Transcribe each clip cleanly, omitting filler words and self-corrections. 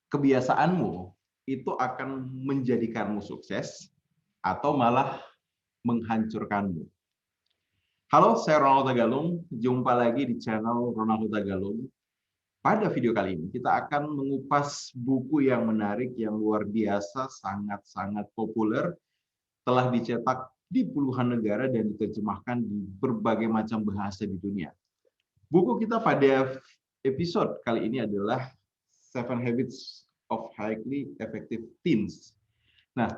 kebiasaanmu itu akan menjadikanmu sukses atau malah menghancurkanmu. Halo, saya Ronald Tagalung. Jumpa lagi di channel Ronald Tagalung. Pada video kali ini, kita akan mengupas buku yang menarik, yang luar biasa, sangat-sangat populer, telah dicetak di puluhan negara dan diterjemahkan di berbagai macam bahasa di dunia. Buku kita pada episode kali ini adalah Seven Habits of Highly Effective Teens. Nah,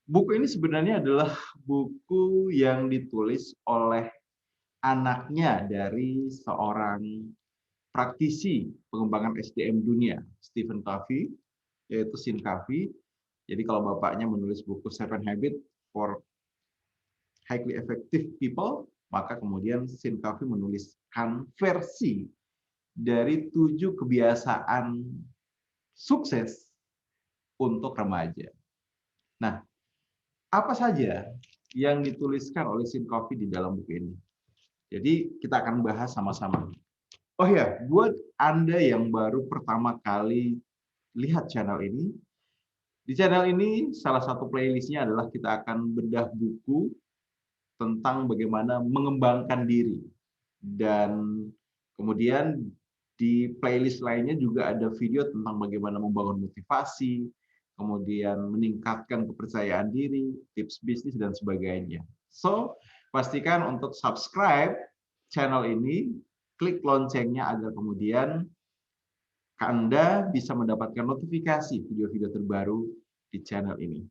buku ini sebenarnya adalah buku yang ditulis oleh anaknya dari seorang praktisi pengembangan SDM dunia, Stephen Covey, yaitu Sean Covey. Jadi kalau bapaknya menulis buku Seven Habits for Highly Effective People, maka kemudian Sean Covey menuliskan versi dari 7 kebiasaan sukses untuk remaja. Nah, apa saja yang dituliskan oleh Sean Covey di dalam buku ini? Jadi kita akan bahas sama-sama. Oh ya, buat Anda yang baru pertama kali lihat channel ini, di channel ini salah satu playlistnya adalah kita akan bedah buku tentang bagaimana mengembangkan diri. Dan kemudian di playlist lainnya juga ada video tentang bagaimana membangun motivasi, kemudian meningkatkan kepercayaan diri, tips bisnis, dan sebagainya. So, pastikan untuk subscribe channel ini, klik loncengnya agar kemudian Anda bisa mendapatkan notifikasi video-video terbaru di channel ini.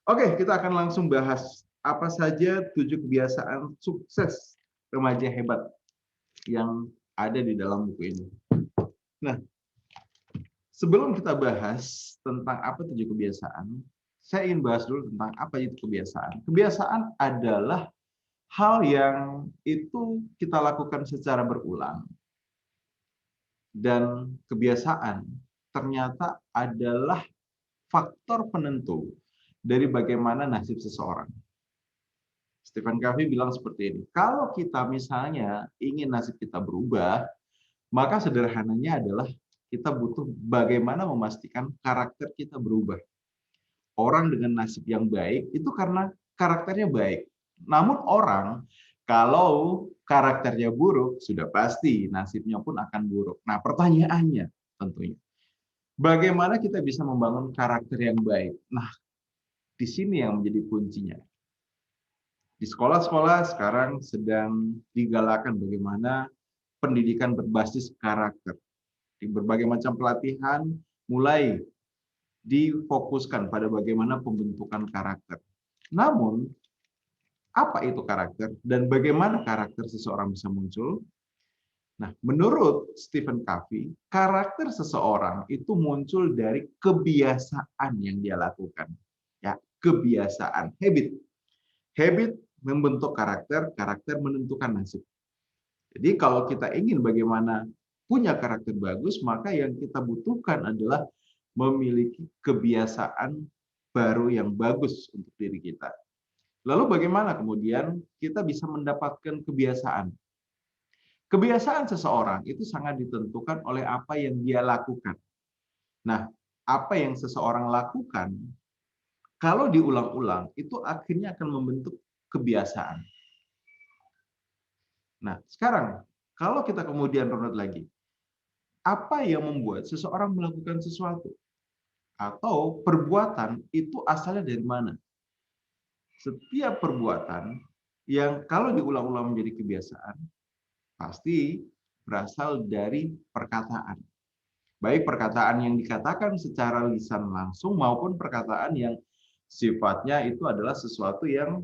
Oke, kita akan langsung bahas apa saja 7 kebiasaan sukses remaja hebat yang ada di dalam buku ini. Nah, sebelum kita bahas tentang apa 7 kebiasaan, saya ingin bahas dulu tentang apa itu kebiasaan. Kebiasaan adalah hal yang itu kita lakukan secara berulang. Dan kebiasaan ternyata adalah faktor penentu dari bagaimana nasib seseorang. Stephen Covey bilang seperti ini, kalau kita misalnya ingin nasib kita berubah, maka sederhananya adalah kita butuh bagaimana memastikan karakter kita berubah. Orang dengan nasib yang baik itu karena karakternya baik. Namun orang kalau karakternya buruk, sudah pasti nasibnya pun akan buruk. Nah, pertanyaannya tentunya, bagaimana kita bisa membangun karakter yang baik? Nah, di sini yang menjadi kuncinya. Di sekolah-sekolah sekarang sedang digalakan bagaimana pendidikan berbasis karakter. Di berbagai macam pelatihan mulai difokuskan pada bagaimana pembentukan karakter. Namun, apa itu karakter dan bagaimana karakter seseorang bisa muncul? Nah, menurut Stephen Covey, karakter seseorang itu muncul dari kebiasaan yang dia lakukan. Ya, kebiasaan, habit. Habit membentuk karakter, karakter menentukan nasib. Jadi kalau kita ingin bagaimana punya karakter bagus, maka yang kita butuhkan adalah memiliki kebiasaan baru yang bagus untuk diri kita. Lalu bagaimana kemudian kita bisa mendapatkan kebiasaan? Kebiasaan seseorang itu sangat ditentukan oleh apa yang dia lakukan. Nah, apa yang seseorang lakukan, kalau diulang-ulang, itu akhirnya akan membentuk kebiasaan. Nah, sekarang, kalau kita kemudian runut lagi, apa yang membuat seseorang melakukan sesuatu? Atau perbuatan itu asalnya dari mana? Setiap perbuatan yang kalau diulang-ulang menjadi kebiasaan, pasti berasal dari perkataan. Baik perkataan yang dikatakan secara lisan langsung maupun perkataan yang sifatnya itu adalah sesuatu yang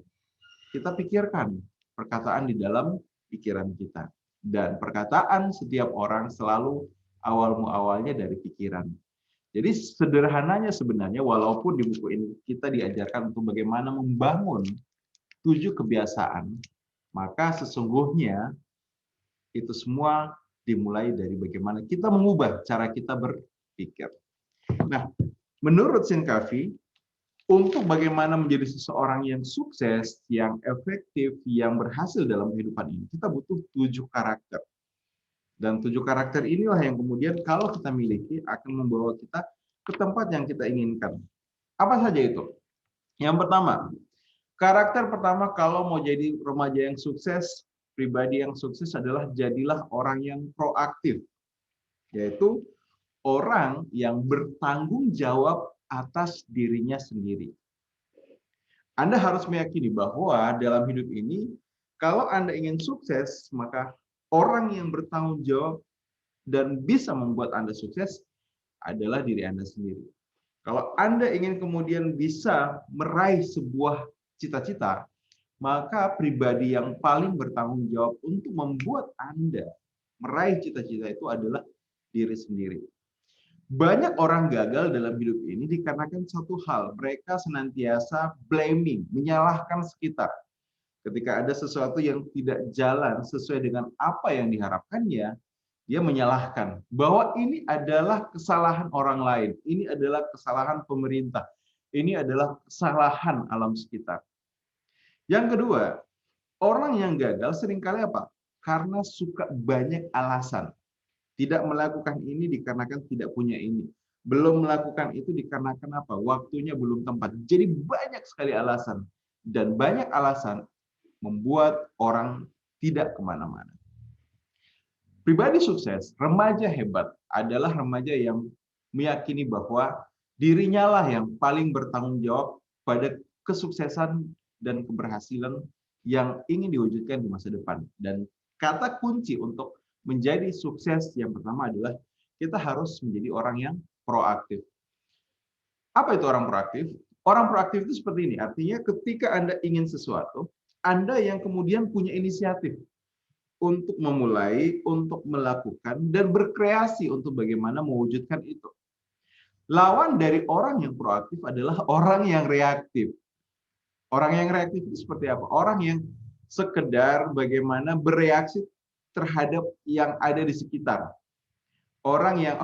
kita pikirkan. Perkataan di dalam pikiran kita. Dan perkataan setiap orang selalu awalnya dari pikiran. Jadi sederhananya sebenarnya walaupun di buku ini kita diajarkan untuk bagaimana membangun 7 kebiasaan, maka sesungguhnya itu semua dimulai dari bagaimana kita mengubah cara kita berpikir. Nah, menurut Sean Covey, untuk bagaimana menjadi seseorang yang sukses, yang efektif, yang berhasil dalam kehidupan ini, kita butuh 7 karakter. Dan 7 karakter inilah yang kemudian kalau kita miliki akan membawa kita ke tempat yang kita inginkan. Apa saja itu? Yang pertama, karakter pertama kalau mau jadi remaja yang sukses, pribadi yang sukses adalah jadilah orang yang proaktif, yaitu orang yang bertanggung jawab atas dirinya sendiri. Anda harus meyakini bahwa dalam hidup ini, kalau Anda ingin sukses, maka orang yang bertanggung jawab dan bisa membuat Anda sukses adalah diri Anda sendiri. Kalau Anda ingin kemudian bisa meraih sebuah cita-cita, maka pribadi yang paling bertanggung jawab untuk membuat Anda meraih cita-cita itu adalah diri sendiri. Banyak orang gagal dalam hidup ini dikarenakan satu hal, mereka senantiasa blaming, menyalahkan sekitar. Ketika ada sesuatu yang tidak jalan sesuai dengan apa yang diharapkannya, dia menyalahkan bahwa ini adalah kesalahan orang lain, ini adalah kesalahan pemerintah, ini adalah kesalahan alam sekitar. Yang kedua, orang yang gagal seringkali apa? Karena suka banyak alasan. Tidak melakukan ini dikarenakan tidak punya ini. Belum melakukan itu dikarenakan apa? Waktunya belum tepat. Jadi banyak sekali alasan. Dan banyak alasan membuat orang tidak kemana-mana. Pribadi sukses, remaja hebat adalah remaja yang meyakini bahwa dirinya lah yang paling bertanggung jawab pada kesuksesan dan keberhasilan yang ingin diwujudkan di masa depan. Dan kata kunci untuk menjadi sukses yang pertama adalah kita harus menjadi orang yang proaktif. Apa itu orang proaktif? Orang proaktif itu seperti ini, artinya ketika Anda ingin sesuatu, Anda yang kemudian punya inisiatif untuk memulai, untuk melakukan, dan berkreasi untuk bagaimana mewujudkan itu. Lawan dari orang yang proaktif adalah orang yang reaktif. Orang yang reaktif itu seperti apa? Orang yang sekedar bagaimana bereaksi terhadap yang ada di sekitar. Orang yang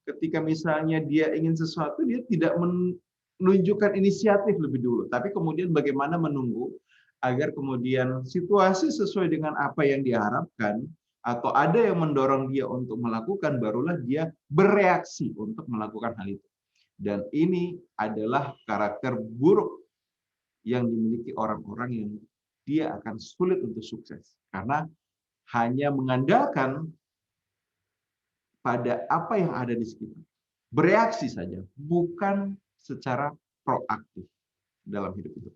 ketika misalnya dia ingin sesuatu, dia tidak menunjukkan inisiatif lebih dulu, tapi kemudian bagaimana menunggu agar kemudian situasi sesuai dengan apa yang diharapkan, atau ada yang mendorong dia untuk melakukan, barulah dia bereaksi untuk melakukan hal itu. Dan ini adalah karakter buruk yang dimiliki orang-orang yang dia akan sulit untuk sukses. Karena hanya mengandalkan pada apa yang ada di sekitar. Bereaksi saja, bukan secara proaktif dalam hidup itu.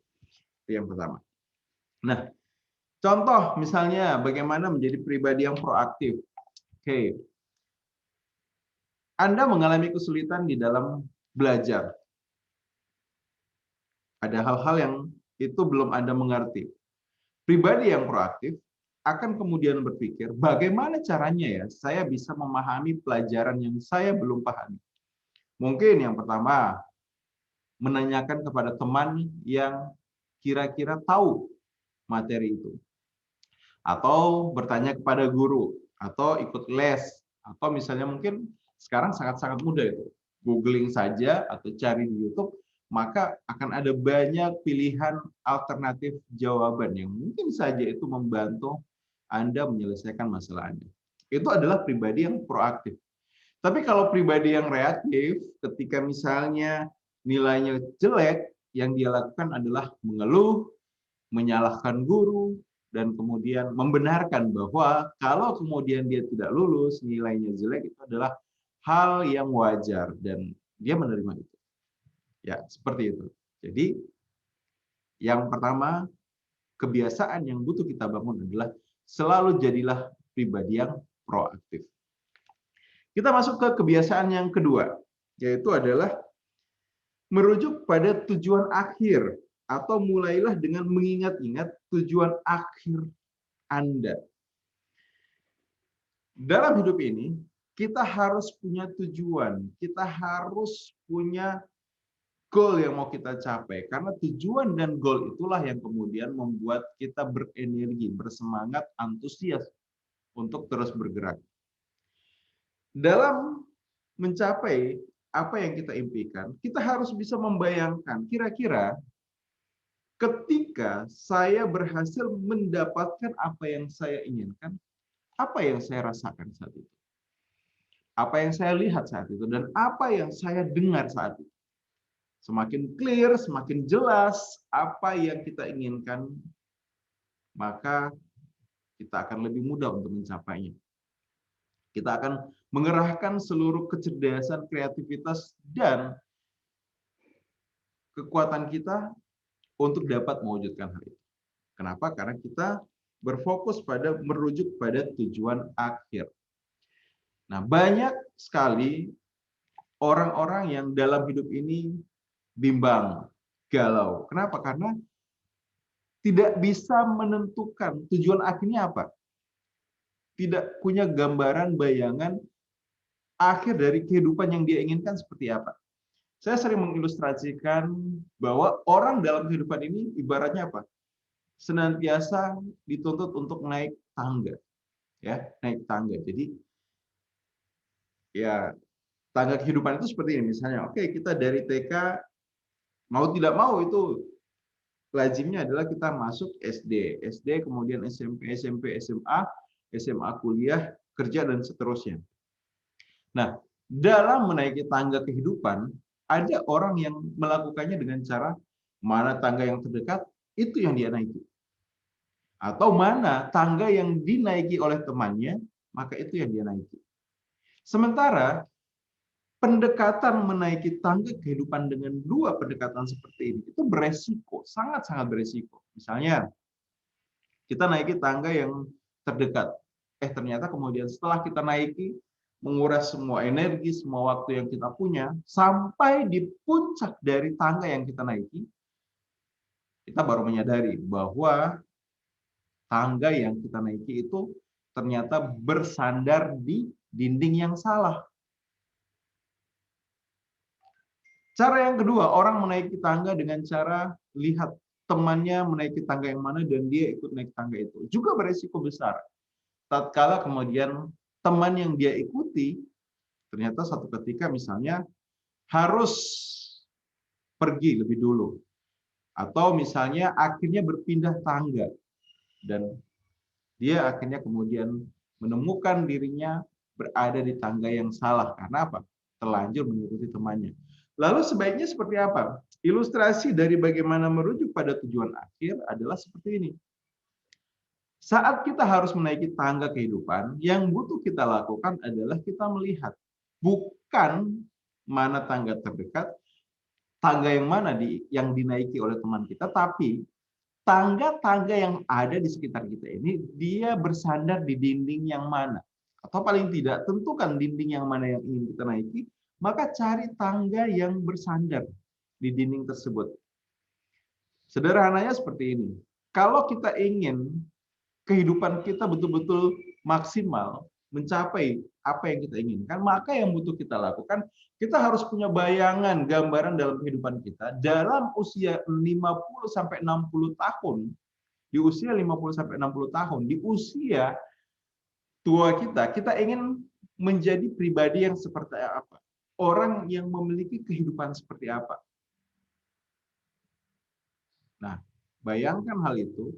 Itu yang pertama. Nah, contoh misalnya bagaimana menjadi pribadi yang proaktif. Anda mengalami kesulitan di dalam belajar. Ada hal-hal yang itu belum Anda mengerti. Pribadi yang proaktif akan kemudian berpikir, bagaimana caranya ya saya bisa memahami pelajaran yang saya belum pahami. Mungkin yang pertama, menanyakan kepada teman yang kira-kira tahu materi itu. Atau bertanya kepada guru, atau ikut les, atau misalnya mungkin sekarang sangat-sangat mudah itu. Googling saja atau cari di YouTube, maka akan ada banyak pilihan alternatif jawaban yang mungkin saja itu membantu Anda menyelesaikan masalah Anda. Itu adalah pribadi yang proaktif. Tapi kalau pribadi yang reaktif, ketika misalnya nilainya jelek, yang dia lakukan adalah mengeluh, menyalahkan guru, dan kemudian membenarkan bahwa kalau kemudian dia tidak lulus, nilainya jelek, itu adalah hal yang wajar, dan dia menerima itu. Ya, seperti itu. Jadi, yang pertama, kebiasaan yang butuh kita bangun adalah selalu jadilah pribadi yang proaktif. Kita masuk ke kebiasaan yang kedua, yaitu adalah merujuk pada tujuan akhir, atau mulailah dengan mengingat-ingat tujuan akhir Anda. Dalam hidup ini, kita harus punya tujuan, kita harus punya goal yang mau kita capai, karena tujuan dan goal itulah yang kemudian membuat kita berenergi, bersemangat, antusias untuk terus bergerak. Dalam mencapai apa yang kita impikan, kita harus bisa membayangkan kira-kira ketika saya berhasil mendapatkan apa yang saya inginkan, apa yang saya rasakan saat itu. apa yang saya lihat saat itu, dan apa yang saya dengar saat itu. Semakin clear, semakin jelas apa yang kita inginkan, maka kita akan lebih mudah untuk mencapainya. Kita akan mengerahkan seluruh kecerdasan, kreativitas, dan kekuatan kita untuk dapat mewujudkan hal itu. Kenapa? Karena kita berfokus pada merujuk pada tujuan akhir. Nah, banyak sekali orang-orang yang dalam hidup ini bimbang, galau. Kenapa? Karena tidak bisa menentukan tujuan akhirnya apa. Tidak punya gambaran, bayangan akhir dari kehidupan yang dia inginkan seperti apa. Saya sering mengilustrasikan bahwa orang dalam kehidupan ini ibaratnya apa? Senantiasa dituntut untuk naik tangga, ya, naik tangga. Jadi ya tangga kehidupan itu seperti ini. Misalnya, oke, kita dari TK mau tidak mau itu lazimnya adalah kita masuk SD, SD kemudian SMP, SMP, SMA, SMA kuliah, kerja dan seterusnya. Nah, dalam menaiki tangga kehidupan, ada orang yang melakukannya dengan cara mana tangga yang terdekat, itu yang dia naiki. Atau mana tangga yang dinaiki oleh temannya, maka itu yang dia naiki. Sementara pendekatan menaiki tangga kehidupan dengan dua pendekatan seperti ini, itu beresiko, sangat-sangat beresiko. Misalnya, kita naiki tangga yang terdekat. Ternyata kemudian setelah kita naiki, menguras semua energi, semua waktu yang kita punya, sampai di puncak dari tangga yang kita naiki, kita baru menyadari bahwa tangga yang kita naiki itu ternyata bersandar di dinding yang salah. Cara yang kedua, orang menaiki tangga dengan cara lihat temannya menaiki tangga yang mana dan dia ikut naik tangga itu. Juga beresiko besar. Tatkala kemudian teman yang dia ikuti ternyata satu ketika misalnya harus pergi lebih dulu, atau misalnya akhirnya berpindah tangga dan dia akhirnya kemudian menemukan dirinya berada di tangga yang salah. Karena apa? Terlanjur mengikuti temannya. Lalu sebaiknya seperti apa? Ilustrasi dari bagaimana merujuk pada tujuan akhir adalah seperti ini. Saat kita harus menaiki tangga kehidupan, yang butuh kita lakukan adalah kita melihat bukan mana tangga terdekat, tangga yang mana yang dinaiki oleh teman kita, tapi tangga-tangga yang ada di sekitar kita ini dia bersandar di dinding yang mana. Atau paling tidak tentukan dinding yang mana yang ingin kita naiki, maka cari tangga yang bersandar di dinding tersebut. Sederhananya seperti ini. Kalau kita ingin kehidupan kita betul-betul maksimal, mencapai apa yang kita inginkan, maka yang butuh kita lakukan, kita harus punya bayangan, gambaran dalam kehidupan kita dalam usia 50 sampai 60 tahun. Di usia 50 sampai 60 tahun, di usia tua kita ingin menjadi pribadi yang seperti apa? Orang yang memiliki kehidupan seperti apa? Nah, bayangkan hal itu,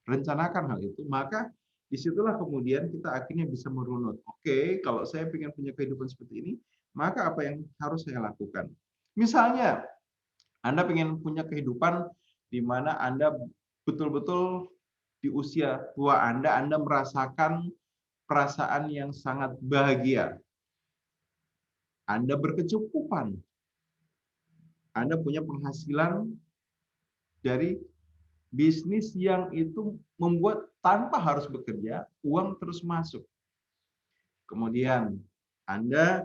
rencanakan hal itu, maka disitulah kemudian kita akhirnya bisa merunut. Oke, kalau saya ingin punya kehidupan seperti ini, maka apa yang harus saya lakukan? Misalnya, Anda ingin punya kehidupan di mana Anda betul-betul di usia tua Anda merasakan perasaan yang sangat bahagia. Anda berkecukupan. Anda punya penghasilan dari bisnis yang itu membuat tanpa harus bekerja, uang terus masuk. Kemudian Anda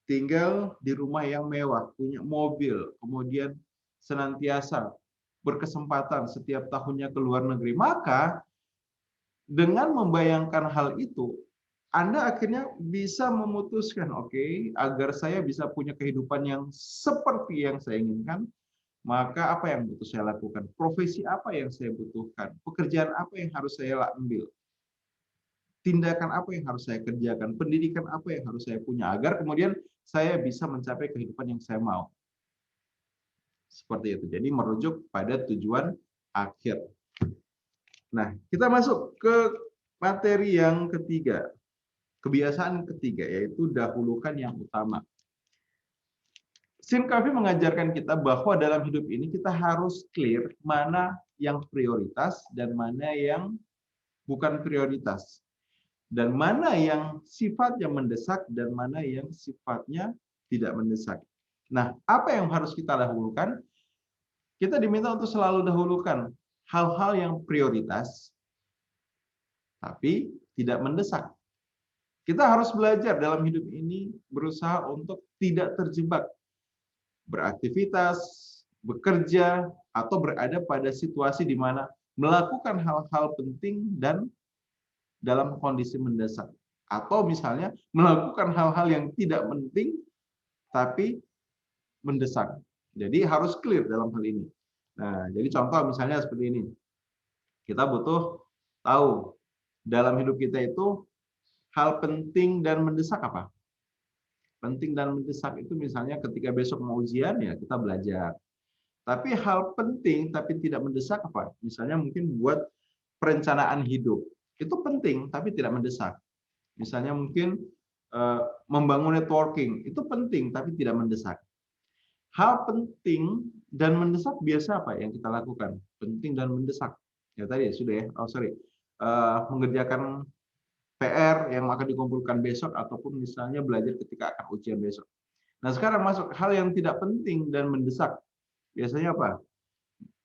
tinggal di rumah yang mewah, punya mobil, kemudian senantiasa berkesempatan setiap tahunnya ke luar negeri. Maka dengan membayangkan hal itu, Anda akhirnya bisa memutuskan, oke, agar saya bisa punya kehidupan yang seperti yang saya inginkan, maka apa yang butuh saya lakukan? Profesi apa yang saya butuhkan? Pekerjaan apa yang harus saya ambil? Tindakan apa yang harus saya kerjakan? Pendidikan apa yang harus saya punya? Agar kemudian saya bisa mencapai kehidupan yang saya mau. Seperti itu. Jadi merujuk pada tujuan akhir. Nah, kita masuk ke materi yang ketiga. kebiasaan ketiga, yaitu dahulukan yang utama. Stephen Covey mengajarkan kita bahwa dalam hidup ini kita harus clear mana yang prioritas dan mana yang bukan prioritas. Dan mana yang sifatnya mendesak dan mana yang sifatnya tidak mendesak. Nah, apa yang harus kita dahulukan? Kita diminta untuk selalu dahulukan hal-hal yang prioritas, tapi tidak mendesak. Kita harus belajar dalam hidup ini berusaha untuk tidak terjebak beraktivitas, bekerja, atau berada pada situasi di mana melakukan hal-hal penting dan dalam kondisi mendesak. Atau misalnya melakukan hal-hal yang tidak penting tapi mendesak. Jadi harus clear dalam hal ini. Nah, jadi contoh misalnya seperti ini. Kita butuh tahu dalam hidup kita itu hal penting dan mendesak apa? Penting dan mendesak itu misalnya ketika besok mau ujian ya kita belajar. Tapi hal penting tapi tidak mendesak apa? Misalnya mungkin buat perencanaan hidup. Itu penting tapi tidak mendesak. Misalnya mungkin membangun networking, itu penting tapi tidak mendesak. Hal penting dan mendesak biasa apa yang kita lakukan? Penting dan mendesak. Ya tadi sudah ya. Oh sorry. Mengerjakan PR yang akan dikumpulkan besok ataupun misalnya belajar ketika akan ujian besok. Nah sekarang masuk hal yang tidak penting dan mendesak. Biasanya apa?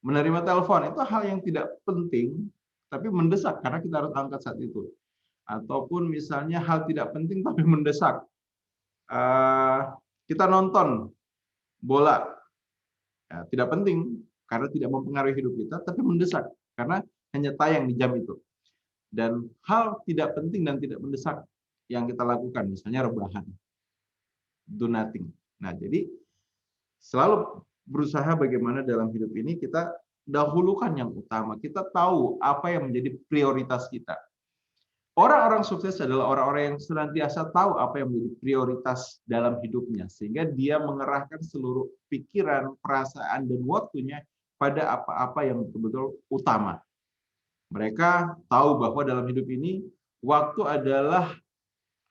Menerima telepon itu hal yang tidak penting tapi mendesak karena kita harus angkat saat itu. Ataupun misalnya hal tidak penting tapi mendesak. Kita nonton bola, ya, tidak penting karena tidak mempengaruhi hidup kita, tapi mendesak karena hanya tayang di jam itu. Dan hal tidak penting dan tidak mendesak yang kita lakukan, misalnya rebahan, do nothing. Nah, jadi selalu berusaha bagaimana dalam hidup ini kita dahulukan yang utama. Kita tahu apa yang menjadi prioritas kita. Orang-orang sukses adalah orang-orang yang senantiasa tahu apa yang menjadi prioritas dalam hidupnya, sehingga dia mengerahkan seluruh pikiran, perasaan, dan waktunya pada apa-apa yang betul-betul utama. Mereka tahu bahwa dalam hidup ini, waktu adalah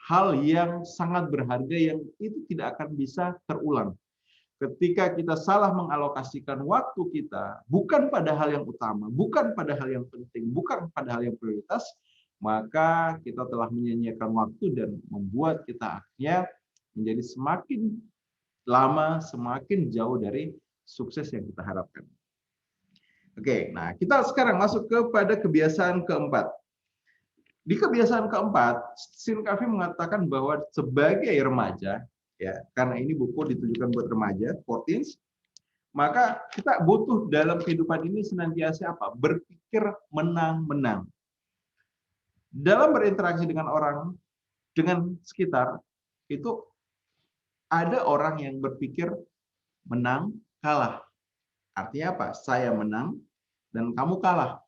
hal yang sangat berharga yang itu tidak akan bisa terulang. Ketika kita salah mengalokasikan waktu kita, bukan pada hal yang utama, bukan pada hal yang penting, bukan pada hal yang prioritas, maka kita telah menyia-nyiakan waktu dan membuat kita akhirnya menjadi semakin lama, semakin jauh dari sukses yang kita harapkan. Oke, nah kita sekarang masuk kepada kebiasaan keempat. Di kebiasaan keempat, Stephen Covey mengatakan bahwa sebagai remaja, ya, karena ini buku ditujukan buat remaja, 14, maka kita butuh dalam kehidupan ini senantiasa apa? Berpikir menang-menang. Dalam berinteraksi dengan orang, dengan sekitar, itu ada orang yang berpikir menang, kalah. Artinya apa? Saya menang dan kamu kalah.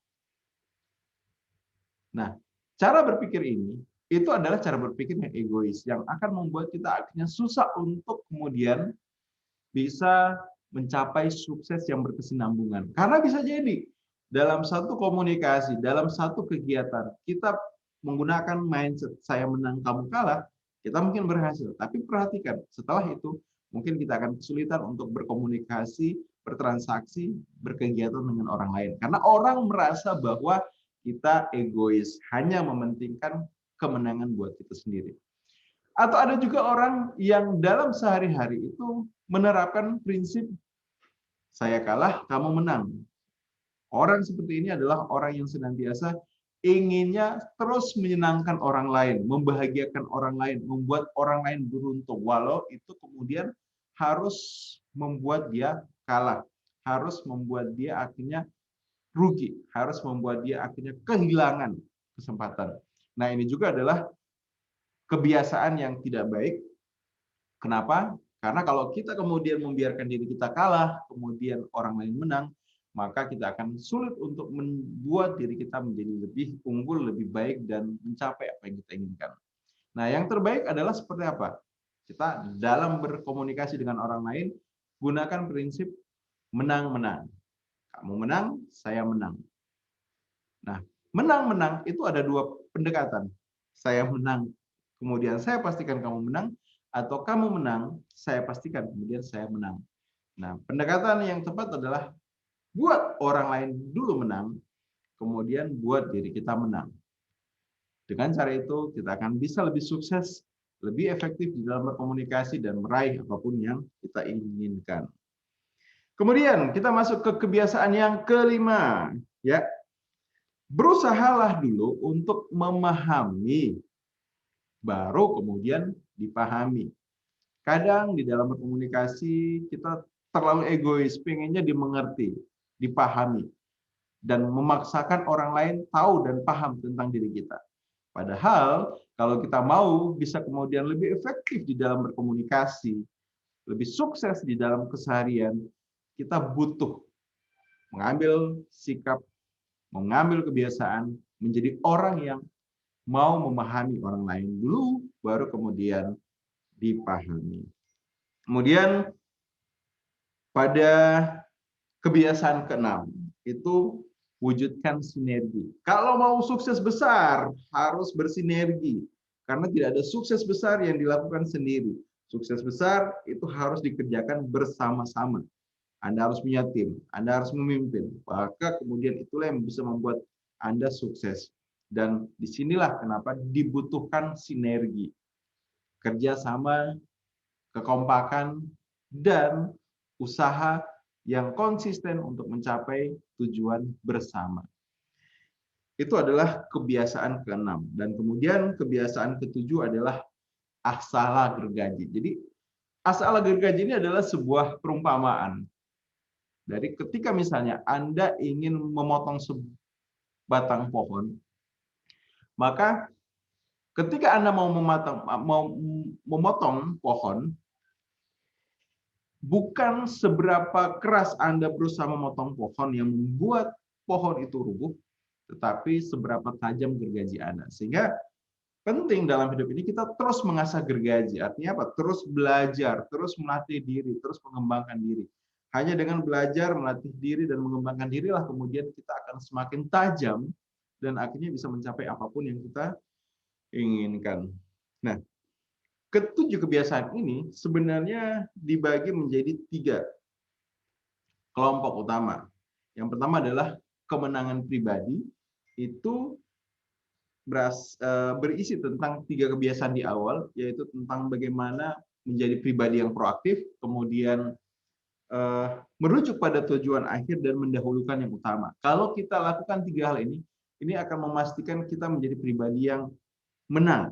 Nah, cara berpikir ini itu adalah cara berpikir yang egois yang akan membuat kita akhirnya susah untuk kemudian bisa mencapai sukses yang berkesinambungan. Karena bisa jadi dalam satu komunikasi, dalam satu kegiatan, kita menggunakan mindset saya menang, kamu kalah, kita mungkin berhasil. Tapi perhatikan, setelah itu mungkin kita akan kesulitan untuk berkomunikasi, bertransaksi, berkegiatan dengan orang lain. Karena orang merasa bahwa kita egois, hanya mementingkan kemenangan buat kita sendiri. Atau ada juga orang yang dalam sehari-hari itu menerapkan prinsip saya kalah, kamu menang. Orang seperti ini adalah orang yang senantiasa inginnya terus menyenangkan orang lain, membahagiakan orang lain, membuat orang lain beruntung, walau itu kemudian harus membuat dia kalah, harus membuat dia akhirnya rugi, harus membuat dia akhirnya kehilangan kesempatan. Nah, ini juga adalah kebiasaan yang tidak baik. Kenapa? Karena kalau kita kemudian membiarkan diri kita kalah, kemudian orang lain menang, maka kita akan sulit untuk membuat diri kita menjadi lebih unggul, lebih baik, dan mencapai apa yang kita inginkan. Nah, yang terbaik adalah seperti apa? Kita dalam berkomunikasi dengan orang lain, gunakan prinsip menang-menang. Kamu menang, saya menang. Nah, menang-menang itu ada dua pendekatan. Saya menang kemudian saya pastikan kamu menang, atau kamu menang, saya pastikan kemudian saya menang. Nah, pendekatan yang tepat adalah buat orang lain dulu menang, kemudian buat diri kita menang. Dengan cara itu, kita akan bisa lebih sukses, lebih efektif di dalam berkomunikasi dan meraih apapun yang kita inginkan. Kemudian kita masuk ke kebiasaan yang kelima, ya. Berusahalah dulu untuk memahami, baru kemudian dipahami. Kadang di dalam berkomunikasi kita terlalu egois, pengennya dimengerti, dipahami, dan memaksakan orang lain tahu dan paham tentang diri kita. Padahal kalau kita mau bisa kemudian lebih efektif di dalam berkomunikasi, lebih sukses di dalam keseharian, kita butuh mengambil sikap, mengambil kebiasaan, menjadi orang yang mau memahami orang lain dulu, baru kemudian dipahami. Kemudian pada kebiasaan keenam, itu wujudkan sinergi. Kalau mau sukses besar, harus bersinergi. Karena tidak ada sukses besar yang dilakukan sendiri. Sukses besar itu harus dikerjakan bersama-sama. Anda harus punya tim, Anda harus memimpin. Maka kemudian itulah yang bisa membuat Anda sukses. Dan disinilah kenapa dibutuhkan sinergi. Kerjasama, kekompakan, dan usaha yang konsisten untuk mencapai tujuan bersama. Itu adalah kebiasaan keenam. Dan kemudian kebiasaan ketujuh adalah asala gergaji. Jadi asala gergaji ini adalah sebuah perumpamaan. Dari ketika misalnya Anda ingin memotong sebatang pohon, maka ketika Anda mau memotong pohon, bukan seberapa keras Anda berusaha memotong pohon yang membuat pohon itu rubuh, tetapi seberapa tajam gergaji Anda. Sehingga penting dalam hidup ini kita terus mengasah gergaji. Artinya apa? Terus belajar, terus melatih diri, terus mengembangkan diri. Hanya dengan belajar, melatih diri, dan mengembangkan dirilah kemudian kita akan semakin tajam dan akhirnya bisa mencapai apapun yang kita inginkan. Nah, ketujuh kebiasaan ini sebenarnya dibagi menjadi 3 kelompok utama. Yang pertama adalah kemenangan pribadi, itu berisi tentang 3 kebiasaan di awal, yaitu tentang bagaimana menjadi pribadi yang proaktif, kemudian merujuk pada tujuan akhir dan mendahulukan yang utama. Kalau kita lakukan 3 hal ini akan memastikan kita menjadi pribadi yang menang,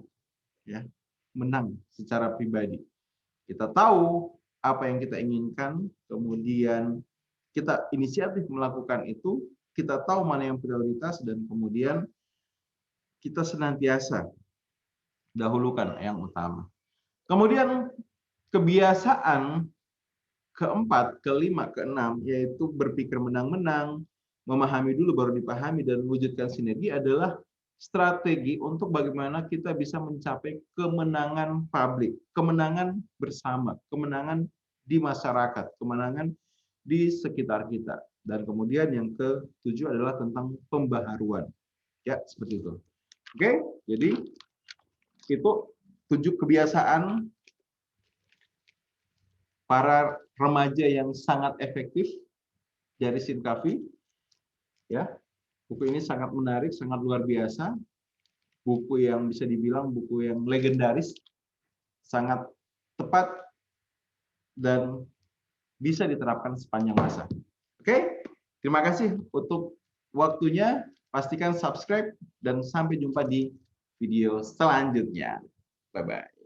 ya, menang secara pribadi. Kita tahu apa yang kita inginkan, kemudian kita inisiatif melakukan itu, kita tahu mana yang prioritas, dan kemudian kita senantiasa dahulukan yang utama. Kemudian kebiasaan keempat, kelima, keenam, yaitu berpikir menang-menang, memahami dulu baru dipahami, dan mewujudkan sinergi adalah strategi untuk bagaimana kita bisa mencapai kemenangan publik, kemenangan bersama, kemenangan di masyarakat, kemenangan di sekitar kita. Dan kemudian yang ke-7 adalah tentang pembaharuan. Ya, seperti itu. Oke, jadi itu 7 kebiasaan para remaja yang sangat efektif dari Steve Covey. Ya, buku ini sangat menarik, sangat luar biasa. Buku yang bisa dibilang buku yang legendaris, sangat tepat, dan bisa diterapkan sepanjang masa. Oke, terima kasih untuk waktunya. Pastikan subscribe dan sampai jumpa di video selanjutnya. Bye-bye.